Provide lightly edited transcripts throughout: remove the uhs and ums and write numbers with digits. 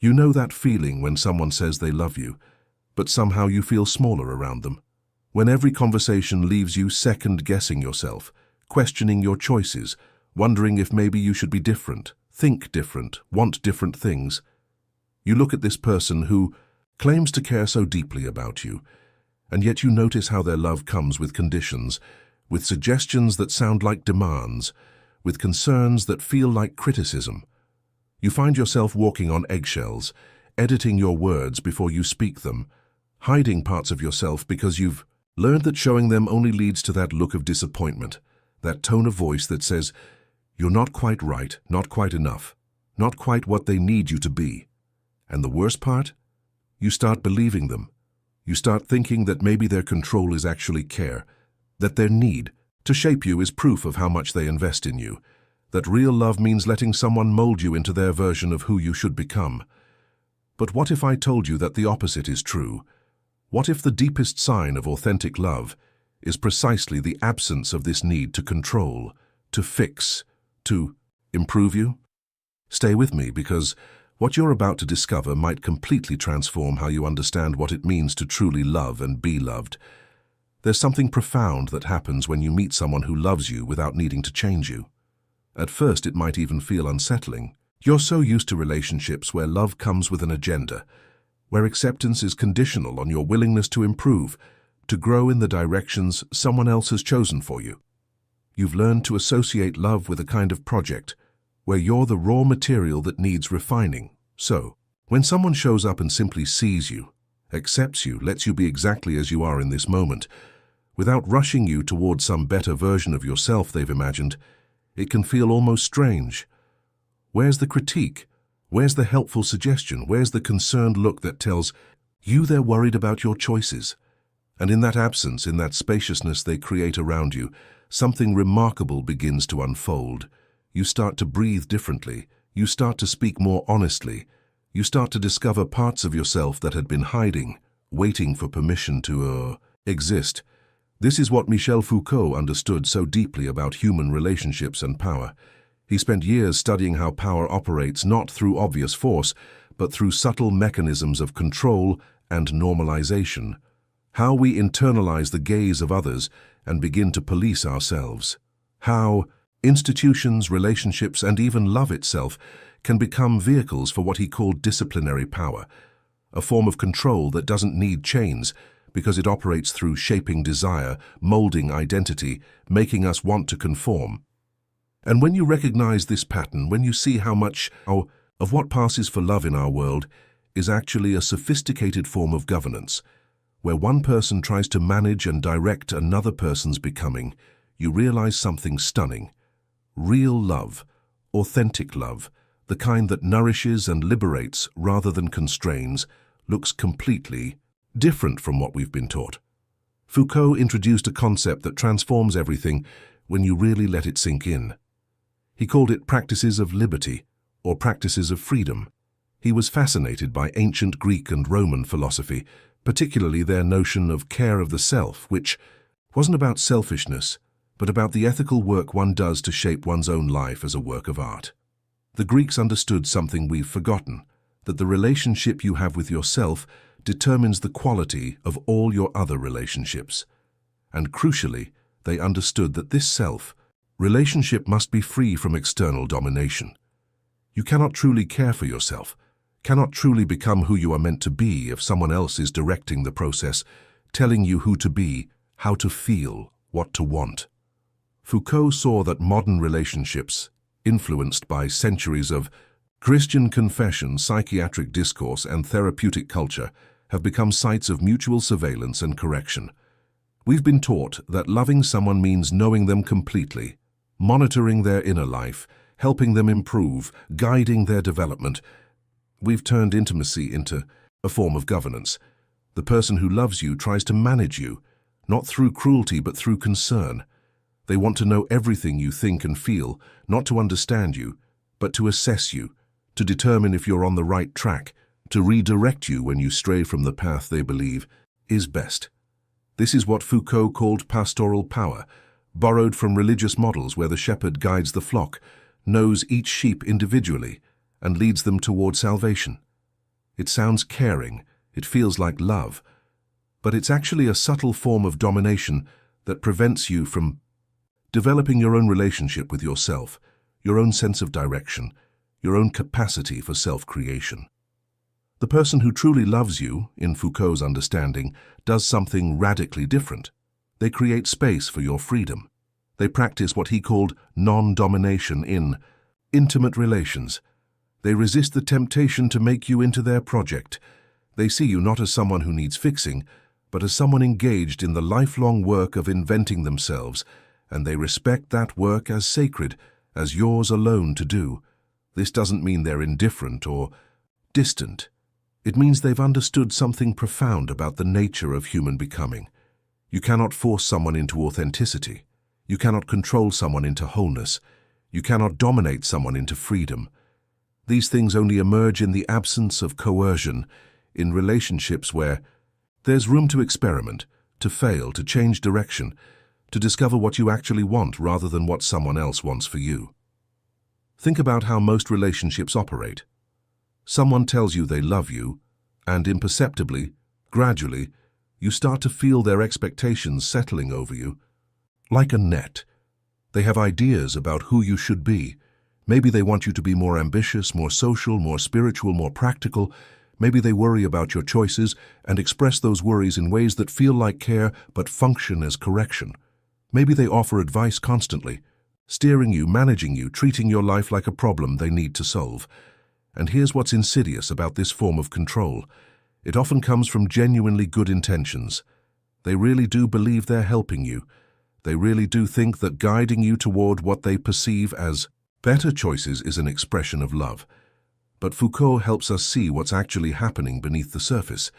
You know that feeling when someone says they love you, but somehow you feel smaller around them. When every conversation leaves you second-guessing yourself, questioning your choices, wondering if maybe you should be different, think different, want different things. You look at this person who claims to care so deeply about you, and yet you notice how their love comes with conditions, with suggestions that sound like demands, with concerns that feel like criticism. You find yourself walking on eggshells, editing your words before you speak them, hiding parts of yourself because you've learned that showing them only leads to that look of disappointment, that tone of voice that says, "You're not quite right, not quite enough, not quite what they need you to be." And the worst part? You start believing them. You start thinking that maybe their control is actually care, that their need to shape you is proof of how much they invest in you, that real love means letting someone mold you into their version of who you should become. But what if I told you that the opposite is true? What if the deepest sign of authentic love is precisely the absence of this need to control, to fix, to improve you? Stay with me, because what you're about to discover might completely transform how you understand what it means to truly love and be loved. There's something profound that happens when you meet someone who loves you without needing to change you. At first, it might even feel unsettling. You're so used to relationships where love comes with an agenda, where acceptance is conditional on your willingness to improve, to grow in the directions someone else has chosen for you. You've learned to associate love with a kind of project, where you're the raw material that needs refining. So, when someone shows up and simply sees you, accepts you, lets you be exactly as you are in this moment, without rushing you towards some better version of yourself they've imagined, it can feel almost strange. Where's the critique? Where's the helpful suggestion? Where's the concerned look that tells you they're worried about your choices? And in that absence, in that spaciousness they create around you, something remarkable begins to unfold. You start to breathe differently. You start to speak more honestly. You start to discover parts of yourself that had been hiding, waiting for permission to exist. This is what Michel Foucault understood so deeply about human relationships and power. He spent years studying how power operates not through obvious force, but through subtle mechanisms of control and normalization. How we internalize the gaze of others and begin to police ourselves. How institutions, relationships, and even love itself can become vehicles for what he called disciplinary power, a form of control that doesn't need chains because it operates through shaping desire, molding identity, making us want to conform. And when you recognize this pattern, when you see how much of what passes for love in our world is actually a sophisticated form of governance, where one person tries to manage and direct another person's becoming, you realize something stunning. Real love, authentic love, the kind that nourishes and liberates rather than constrains, looks completely different from what we've been taught. Foucault introduced a concept that transforms everything when you really let it sink in. He called it practices of liberty, or practices of freedom. He was fascinated by ancient Greek and Roman philosophy, particularly their notion of care of the self, which wasn't about selfishness, but about the ethical work one does to shape one's own life as a work of art. The Greeks understood something we've forgotten, that the relationship you have with yourself determines the quality of all your other relationships. And crucially, they understood that this relationship must be free from external domination. You cannot truly care for yourself, cannot truly become who you are meant to be if someone else is directing the process, telling you who to be, how to feel, what to want. Foucault saw that modern relationships, influenced by centuries of Christian confession, psychiatric discourse, and therapeutic culture, have become sites of mutual surveillance and correction. We've been taught that loving someone means knowing them completely, monitoring their inner life, helping them improve, guiding their development. We've turned intimacy into a form of governance. The person who loves you tries to manage you, not through cruelty but through concern. They want to know everything you think and feel, not to understand you, but to assess you, to determine if you're on the right track, to redirect you when you stray from the path they believe is best. This is what Foucault called pastoral power, borrowed from religious models where the shepherd guides the flock, knows each sheep individually, and leads them toward salvation. It sounds caring, it feels like love, but it's actually a subtle form of domination that prevents you from developing your own relationship with yourself, your own sense of direction, your own capacity for self-creation. The person who truly loves you, in Foucault's understanding, does something radically different. They create space for your freedom. They practice what he called non-domination in intimate relations. They resist the temptation to make you into their project. They see you not as someone who needs fixing, but as someone engaged in the lifelong work of inventing themselves, and they respect that work as sacred, as yours alone to do. This doesn't mean they're indifferent or distant. It means they've understood something profound about the nature of human becoming. You cannot force someone into authenticity. You cannot control someone into wholeness. You cannot dominate someone into freedom. These things only emerge in the absence of coercion, in relationships where there's room to experiment, to fail, to change direction, to discover what you actually want rather than what someone else wants for you. Think about how most relationships operate. Someone tells you they love you, and imperceptibly, gradually, you start to feel their expectations settling over you. Like a net. They have ideas about who you should be. Maybe they want you to be more ambitious, more social, more spiritual, more practical. Maybe they worry about your choices and express those worries in ways that feel like care but function as correction. Maybe they offer advice constantly, steering you, managing you, treating your life like a problem they need to solve. And here's what's insidious about this form of control. It often comes from genuinely good intentions. They really do believe they're helping you. They really do think that guiding you toward what they perceive as better choices is an expression of love. But Foucault helps us see what's actually happening beneath the surface.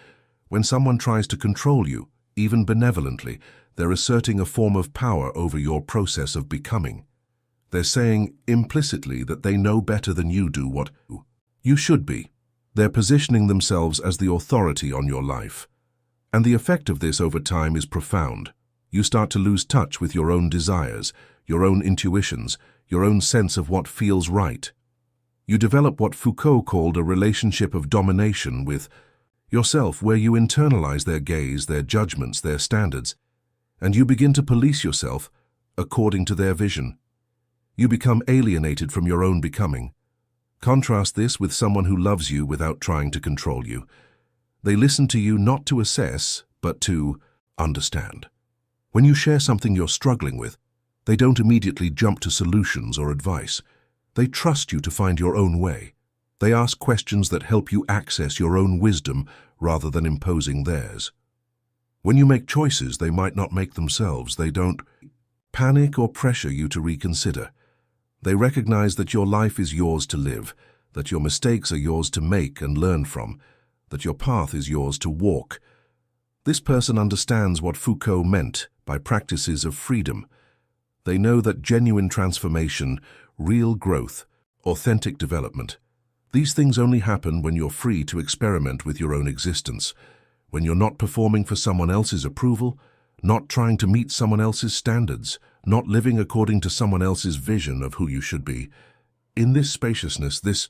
When someone tries to control you, even benevolently, they're asserting a form of power over your process of becoming. They're saying implicitly that they know better than you do what you should be. They're positioning themselves as the authority on your life. And the effect of this over time is profound. You start to lose touch with your own desires, your own intuitions, your own sense of what feels right. You develop what Foucault called a relationship of domination with yourself, where you internalize their gaze, their judgments, their standards, and you begin to police yourself according to their vision. You become alienated from your own becoming. Contrast this with someone who loves you without trying to control you. They listen to you not to assess, but to understand. When you share something you're struggling with, they don't immediately jump to solutions or advice. They trust you to find your own way. They ask questions that help you access your own wisdom rather than imposing theirs. When you make choices they might not make themselves, they don't panic or pressure you to reconsider. They recognize that your life is yours to live, that your mistakes are yours to make and learn from, that your path is yours to walk. This person understands what Foucault meant by practices of freedom. They know that genuine transformation, real growth, authentic development, these things only happen when you're free to experiment with your own existence, when you're not performing for someone else's approval, not trying to meet someone else's standards, not living according to someone else's vision of who you should be. In this spaciousness, this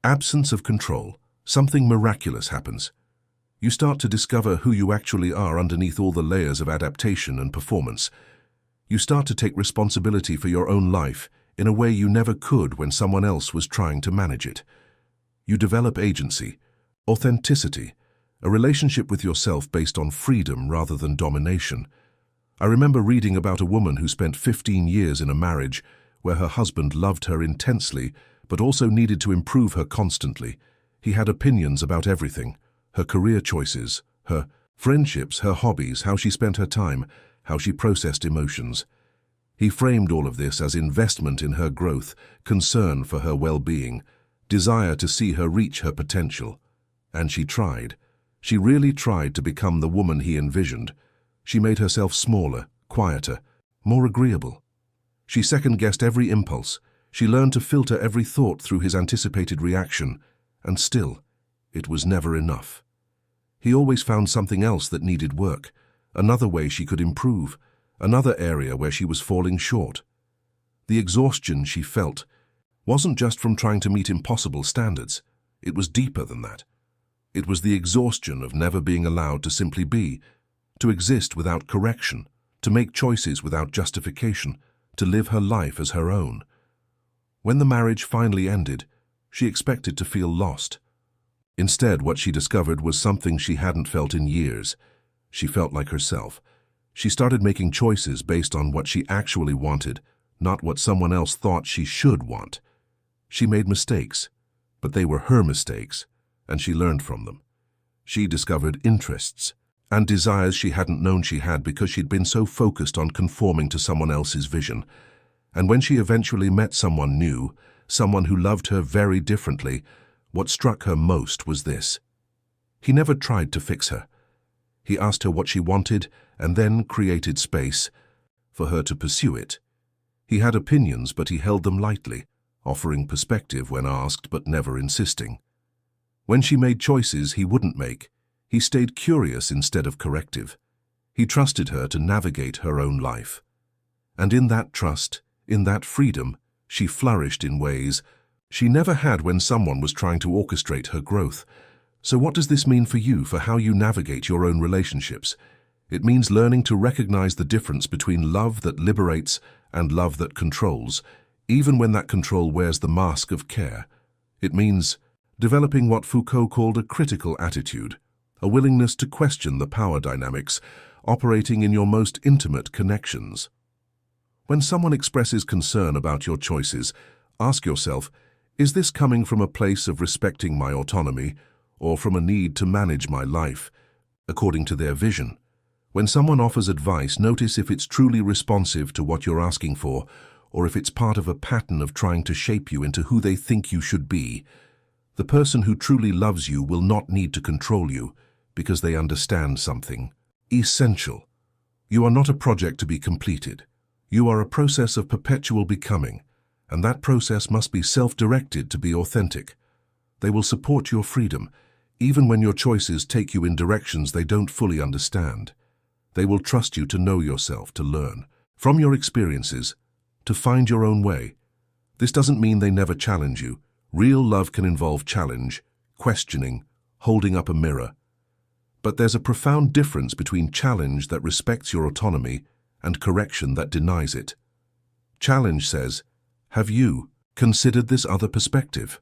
absence of control, something miraculous happens. You start to discover who you actually are underneath all the layers of adaptation and performance. You start to take responsibility for your own life in a way you never could when someone else was trying to manage it. You develop agency, authenticity, a relationship with yourself based on freedom rather than domination. I remember reading about a woman who spent 15 years in a marriage where her husband loved her intensely but also needed to improve her constantly. He had opinions about everything, her career choices, her friendships, her hobbies, how she spent her time, how she processed emotions. He framed all of this as investment in her growth, concern for her well-being, desire to see her reach her potential. And she tried. She really tried to become the woman he envisioned. She made herself smaller, quieter, more agreeable. She second-guessed every impulse. She learned to filter every thought through his anticipated reaction. And still, it was never enough. He always found something else that needed work, another way she could improve, another area where she was falling short. The exhaustion she felt wasn't just from trying to meet impossible standards. It was deeper than that. It was the exhaustion of never being allowed to simply be, to exist without correction, to make choices without justification, to live her life as her own. When the marriage finally ended, she expected to feel lost. Instead, what she discovered was something she hadn't felt in years. She felt like herself. She started making choices based on what she actually wanted, not what someone else thought she should want. She made mistakes, but they were her mistakes, and she learned from them. She discovered interests and desires she hadn't known she had because she'd been so focused on conforming to someone else's vision. And when she eventually met someone new, someone who loved her very differently, what struck her most was this. He never tried to fix her. He asked her what she wanted and then created space for her to pursue it. He had opinions, but he held them lightly, offering perspective when asked but never insisting. When she made choices he wouldn't make, he stayed curious instead of corrective. He trusted her to navigate her own life. And in that trust, in that freedom, she flourished in ways she never had when someone was trying to orchestrate her growth. So what does this mean for you, for how you navigate your own relationships? It means learning to recognize the difference between love that liberates and love that controls, even when that control wears the mask of care. It means developing what Foucault called a critical attitude, a willingness to question the power dynamics operating in your most intimate connections. When someone expresses concern about your choices, ask yourself, is this coming from a place of respecting my autonomy or from a need to manage my life according to their vision? When someone offers advice, notice if it's truly responsive to what you're asking for or if it's part of a pattern of trying to shape you into who they think you should be. The person who truly loves you will not need to control you because they understand something essential. You are not a project to be completed. You are a process of perpetual becoming, and that process must be self-directed to be authentic. They will support your freedom, even when your choices take you in directions they don't fully understand. They will trust you to know yourself, to learn from your experiences, to find your own way. This doesn't mean they never challenge you. Real love can involve challenge, questioning, holding up a mirror. But there's a profound difference between challenge that respects your autonomy and correction that denies it. Challenge says, have you considered this other perspective?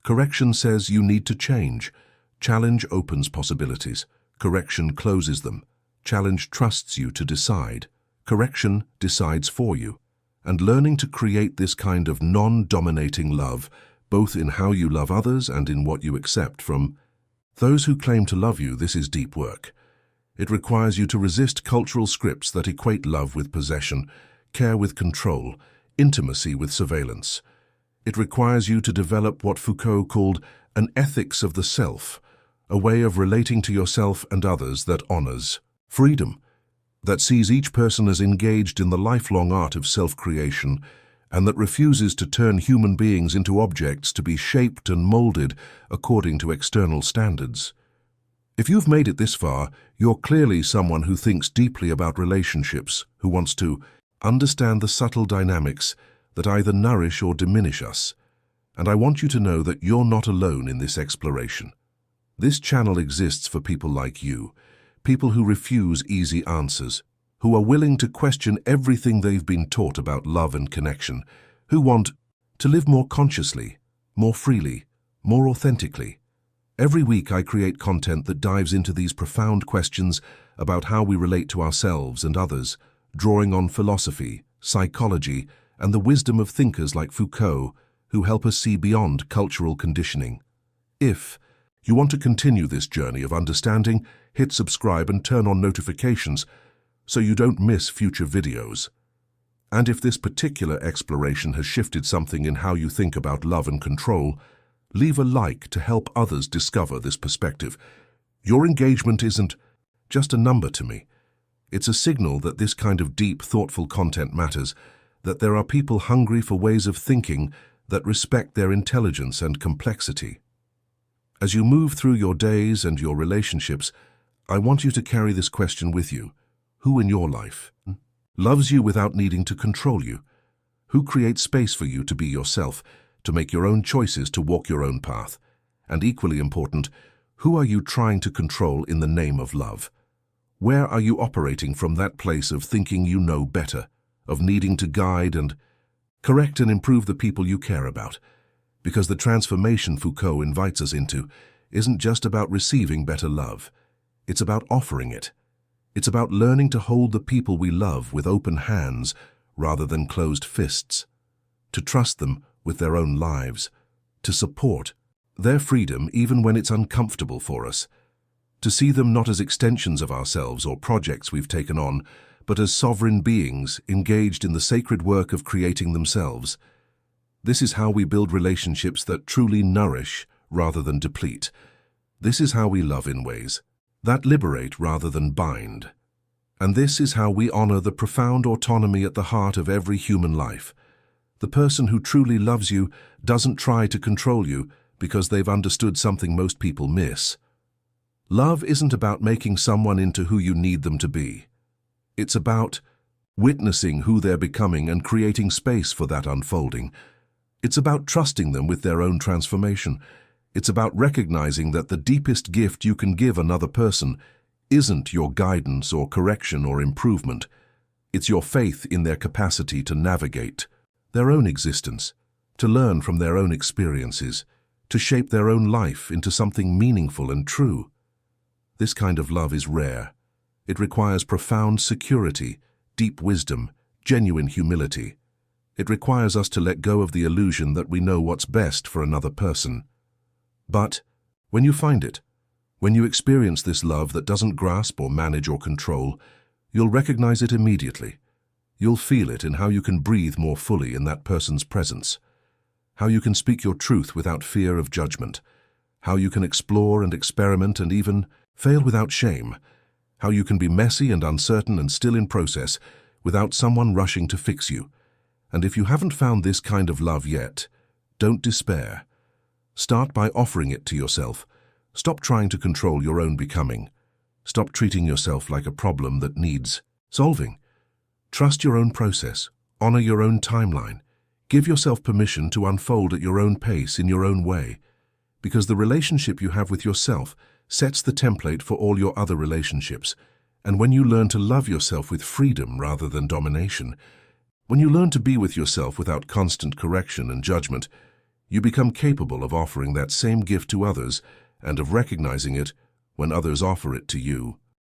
Correction says you need to change. Challenge opens possibilities. Correction closes them. Challenge trusts you to decide. Correction decides for you. And learning to create this kind of non-dominating love, both in how you love others and in what you accept from those who claim to love you, this is deep work. It requires you to resist cultural scripts that equate love with possession, care with control, intimacy with surveillance. It requires you to develop what Foucault called an ethics of the self, a way of relating to yourself and others that honors freedom, that sees each person as engaged in the lifelong art of self-creation, and that refuses to turn human beings into objects to be shaped and molded according to external standards. If you've made it this far, you're clearly someone who thinks deeply about relationships, who wants to understand the subtle dynamics that either nourish or diminish us. And I want you to know that you're not alone in this exploration. This channel exists for people like you, people who refuse easy answers, who are willing to question everything they've been taught about love and connection, who want to live more consciously, more freely, more authentically. Every week I create content that dives into these profound questions about how we relate to ourselves and others, drawing on philosophy, psychology, and the wisdom of thinkers like Foucault, who help us see beyond cultural conditioning. If you want to continue this journey of understanding, hit subscribe and turn on notifications so you don't miss future videos. And if this particular exploration has shifted something in how you think about love and control, leave a like to help others discover this perspective. Your engagement isn't just a number to me. It's a signal that this kind of deep, thoughtful content matters, that there are people hungry for ways of thinking that respect their intelligence and complexity. As you move through your days and your relationships, I want you to carry this question with you. Who in your life loves you without needing to control you? Who creates space for you to be yourself, to make your own choices, to walk your own path? And equally important, Who are you trying to control in the name of love? Where are you operating from that place of thinking you know better, of needing to guide and correct and improve the people you care about? Because the transformation Foucault invites us into isn't just about receiving better love. It's about offering it. It's about learning to hold the people we love with open hands rather than closed fists, to trust them with their own lives, to support their freedom even when it's uncomfortable for us, to see them not as extensions of ourselves or projects we've taken on, but as sovereign beings engaged in the sacred work of creating themselves. This is how we build relationships that truly nourish rather than deplete. This is how we love in ways that liberate rather than bind. And this is how we honor the profound autonomy at the heart of every human life. The person who truly loves you doesn't try to control you because they've understood something most people miss. Love isn't about making someone into who you need them to be. It's about witnessing who they're becoming and creating space for that unfolding. It's about trusting them with their own transformation. It's about recognizing that the deepest gift you can give another person isn't your guidance or correction or improvement. It's your faith in their capacity to navigate their own existence, to learn from their own experiences, to shape their own life into something meaningful and true. This kind of love is rare. It requires profound security, deep wisdom, genuine humility. It requires us to let go of the illusion that we know what's best for another person. But when you find it, when you experience this love that doesn't grasp or manage or control, you'll recognize it immediately. You'll feel it in how you can breathe more fully in that person's presence, how you can speak your truth without fear of judgment, how you can explore and experiment and even fail without shame, how you can be messy and uncertain and still in process without someone rushing to fix you. And if you haven't found this kind of love yet, don't despair. Start by offering it to yourself. Stop trying to control your own becoming. Stop treating yourself like a problem that needs solving. Trust your own process. Honor your own timeline. Give yourself permission to unfold at your own pace in your own way. Because the relationship you have with yourself sets the template for all your other relationships. And when you learn to love yourself with freedom rather than domination, when you learn to be with yourself without constant correction and judgment, you become capable of offering that same gift to others and of recognizing it when others offer it to you.